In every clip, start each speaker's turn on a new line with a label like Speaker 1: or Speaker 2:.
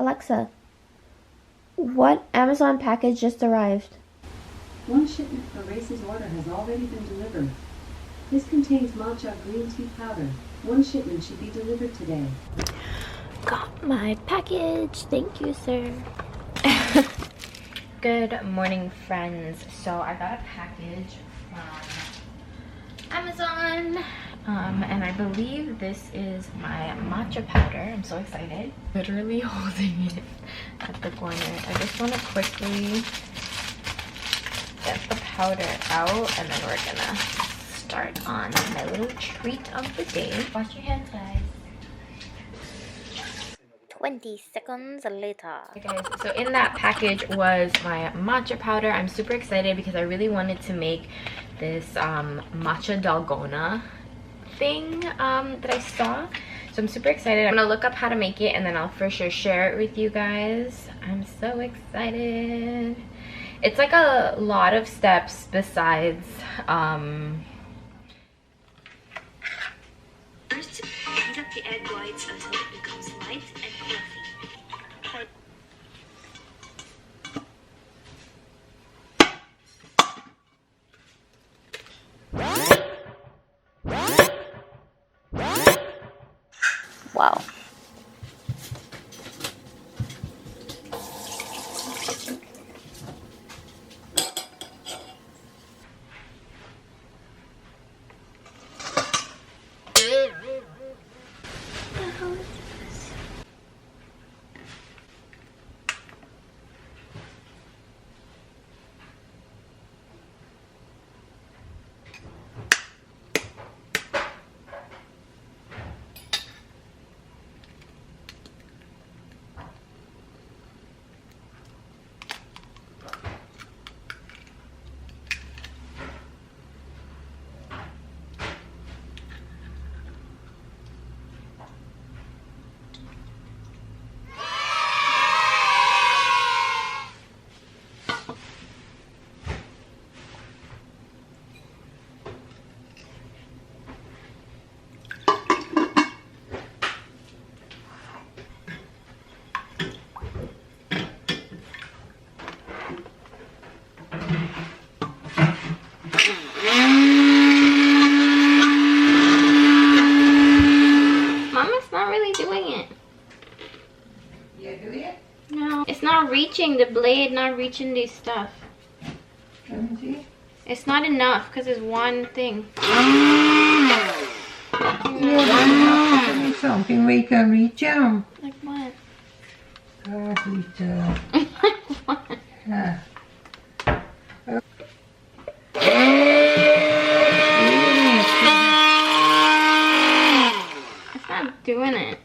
Speaker 1: Alexa, what Amazon package just arrived?
Speaker 2: One shipment for Reesi's order has already been delivered. This contains matcha green tea powder. One shipment should be delivered today.
Speaker 1: Got my package. Thank you, sir.
Speaker 3: Good morning, friends. So I got a package from Amazon, and I believe this is my matcha powder. I'm so excited. Literally holding it at the corner. I just want to quickly get the powder out, and then we're gonna start on my little treat of the day. Wash your hands, guys.
Speaker 1: 20 seconds later.
Speaker 3: Okay, guys, so in that package was my matcha powder. I'm super excited because I really wanted to make this matcha dalgona thing that I saw. So I'm super excited. I'm gonna look up how to make it and then I'll for sure share it with you guys. I'm so excited. It's like a lot of steps besides
Speaker 4: First, heat up the egg whites until it becomes light and fluffy.
Speaker 1: Wow.
Speaker 3: Not reaching the blade, not reaching this stuff. It's not enough because it's one thing.
Speaker 5: Something we can reach out.
Speaker 3: Like what?
Speaker 5: Reach
Speaker 3: What?
Speaker 5: Yeah.
Speaker 3: It's not doing it.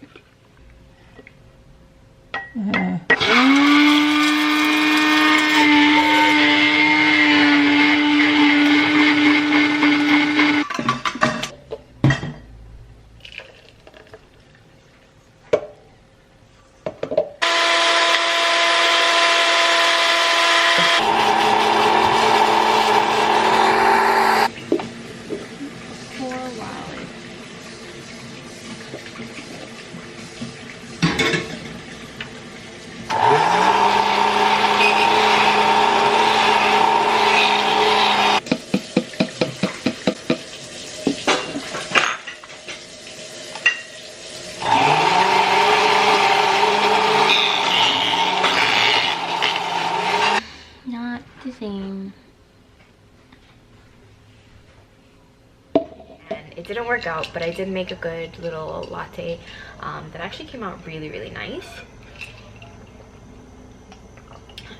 Speaker 3: It didn't work out, but I did make a good little latte that actually came out really, really nice.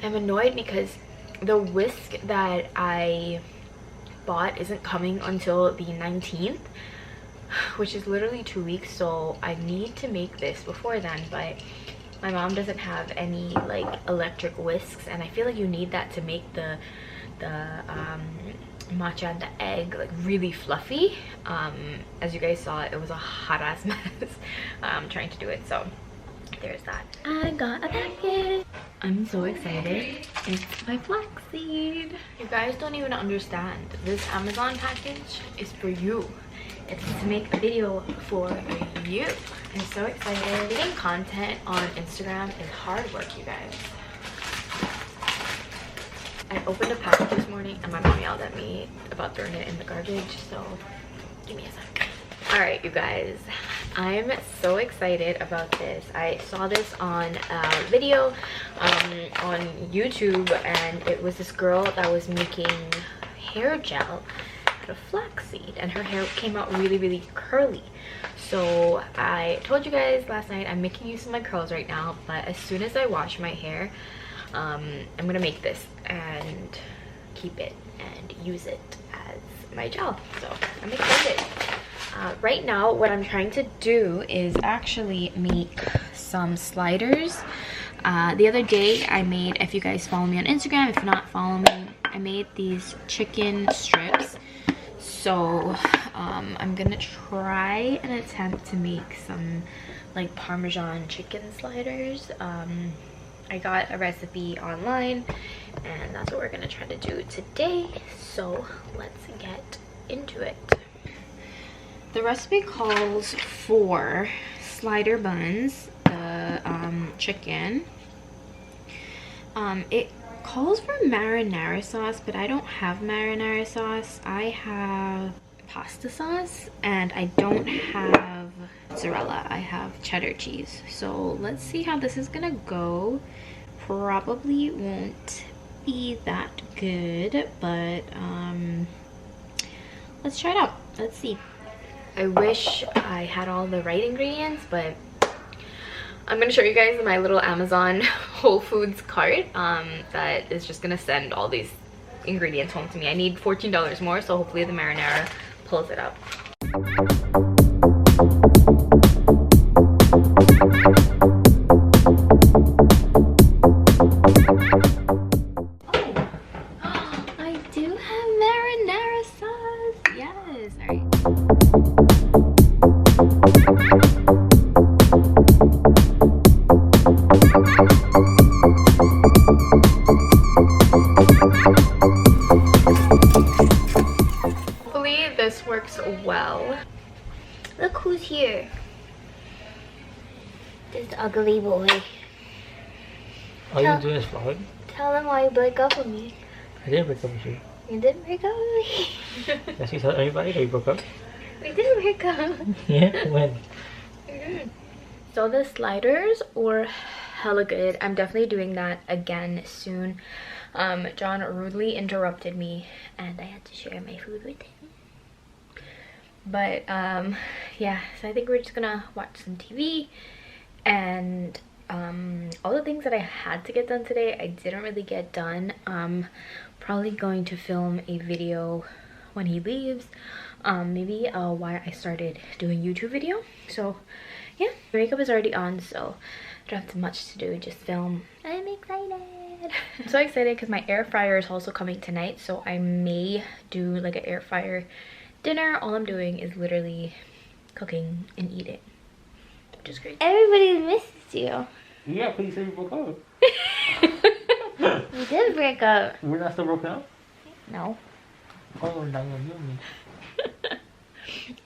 Speaker 3: I'm annoyed because the whisk that I bought isn't coming until the 19th, which is literally 2 weeks, so I need to make this before then, but my mom doesn't have any like electric whisks, and I feel like you need that to make the matcha and the egg like really fluffy. As you guys saw, it was a hot ass mess trying to do it, so there's that. I got a package. I'm so excited. It's my flaxseed. You guys don't even understand. This Amazon package is for you. It's to make a video for you. I'm so excited. Getting content on Instagram is hard work, you guys. I opened a package this morning and my mom yelled at me about throwing it in the garbage, so give me a sec. All right, you guys, I'm so excited about this. I saw this on a video on YouTube, and it was this girl that was making hair gel out of flaxseed, and her hair came out really curly. So I told you guys last night I'm making use of my curls right now, but as soon as I wash my hair, I'm gonna make this and keep it and use it as my gel. So I'm excited. Right now what I'm trying to do is actually make some sliders. The other day I made, if you guys follow me on Instagram, if not, follow me, I made these chicken strips. So I'm gonna try and attempt to make some like Parmesan chicken sliders. I got a recipe online and that's what we're gonna try to do today. So let's get into it. The recipe calls for slider buns, the chicken. It calls for marinara sauce, but I don't have marinara sauce. I have pasta sauce and I don't have mozzarella. I have cheddar cheese. So let's see how this is gonna go. Probably won't be that good, but let's try it out. Let's see. I wish I had all the right ingredients, but I'm gonna show you guys my little Amazon Whole Foods cart that is just gonna send all these ingredients home to me. I need $14 more, so hopefully the marinara pulls it up. Oh, I do have marinara sauce. Yes, all right. Hopefully this works well.
Speaker 1: Look who's here. This ugly boy.
Speaker 6: All you doing is vlog.
Speaker 1: Tell him why you break up with me.
Speaker 6: I didn't break up with you.
Speaker 1: You didn't break up with me.
Speaker 6: Yes, you told everybody that you broke up.
Speaker 1: We didn't break up.
Speaker 6: Yeah, when?
Speaker 3: So the sliders were hella good. I'm definitely doing that again soon. John rudely interrupted me and I had to share my food with him. But yeah, so I think we're just gonna watch some TV, and all the things that I had to get done today I didn't really get done. Probably going to film a video when he leaves, maybe why I started doing YouTube video. So yeah, makeup is already on, so I don't have much to do, just film. I'm excited. I'm so excited because my air fryer is also coming tonight, so I may do like an air fryer dinner. All I'm doing is literally cooking and eating, which is great.
Speaker 1: Everybody misses you.
Speaker 6: Yeah, please say you broke up.
Speaker 1: We did break up.
Speaker 6: We're not still broken up?
Speaker 1: No.
Speaker 6: Oh, now you're doing me.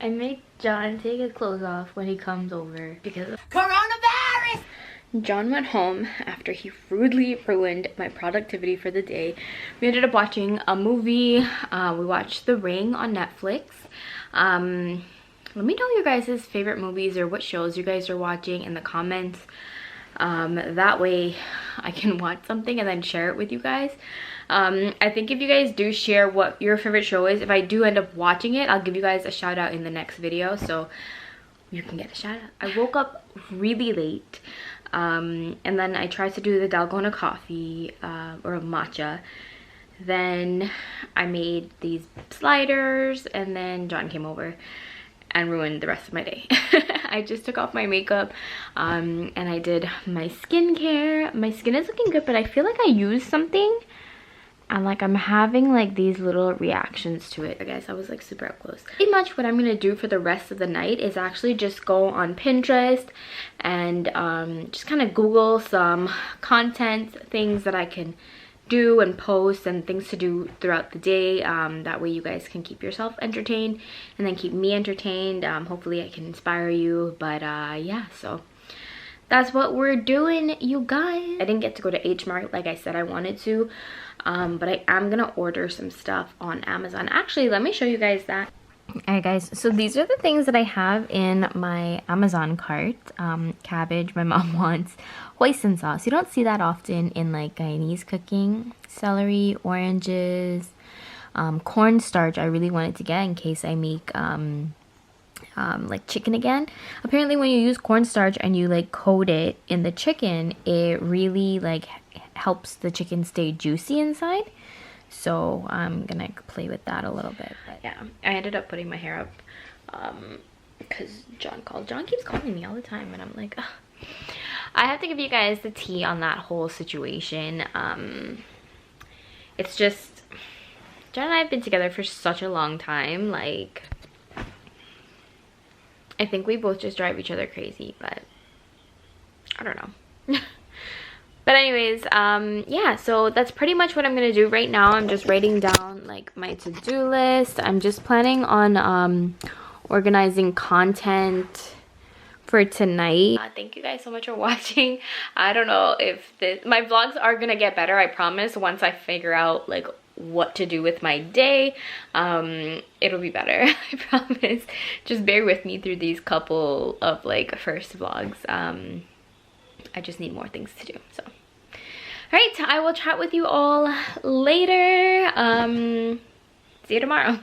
Speaker 3: I make John take his clothes off when he comes over because of
Speaker 1: Coronavirus!
Speaker 3: John went home after he rudely ruined my productivity for the day. We ended up watching a movie. We watched The Ring on Netflix. Let me know your guys' favorite movies or what shows you guys are watching in the comments. That way I can watch something and then share it with you guys. I think if you guys do share what your favorite show is, if I do end up watching it, I'll give you guys a shout out in the next video, so you can get a shout out. I woke up really late, and then I tried to do the dalgona coffee or matcha. Then I made these sliders, and then John came over and ruined the rest of my day. I just took off my makeup and I did my skincare. My skin is looking good, but I feel like I used something and like I'm having like these little reactions to it. I guess I was like super up close. Pretty much what I'm gonna do for the rest of the night is actually just go on Pinterest and just kind of Google some content, things that I can do and post and things to do throughout the day. That way you guys can keep yourself entertained and then keep me entertained. Hopefully I can inspire you. But yeah, so that's what we're doing, you guys. I didn't get to go to H Mart like I said I wanted to, but I am gonna order some stuff on Amazon. Actually, let me show you guys that. Alright guys, so these are the things that I have in my Amazon cart. Cabbage, my mom wants hoisin sauce. You don't see that often in like Guyanese cooking. Celery, oranges, cornstarch I really wanted to get in case I make like chicken again. Apparently when you use cornstarch and you like coat it in the chicken, it really like helps the chicken stay juicy inside. So I'm gonna play with that a little bit. But yeah, I ended up putting my hair up because John called. John keeps calling me all the time and I'm like, ugh. I have to give you guys the tea on that whole situation. It's just, John and I have been together for such a long time. Like, I think we both just drive each other crazy, but I don't know. But anyways, yeah, so that's pretty much what I'm gonna do right now. I'm just writing down like my to-do list. I'm just planning on organizing content for tonight. Thank you guys so much for watching. I don't know if my vlogs are gonna get better, I promise, once I figure out like what to do with my day. It'll be better. I promise. Just bear with me through these couple of like first vlogs. I just need more things to do. So all right, I will chat with you all later. See you tomorrow.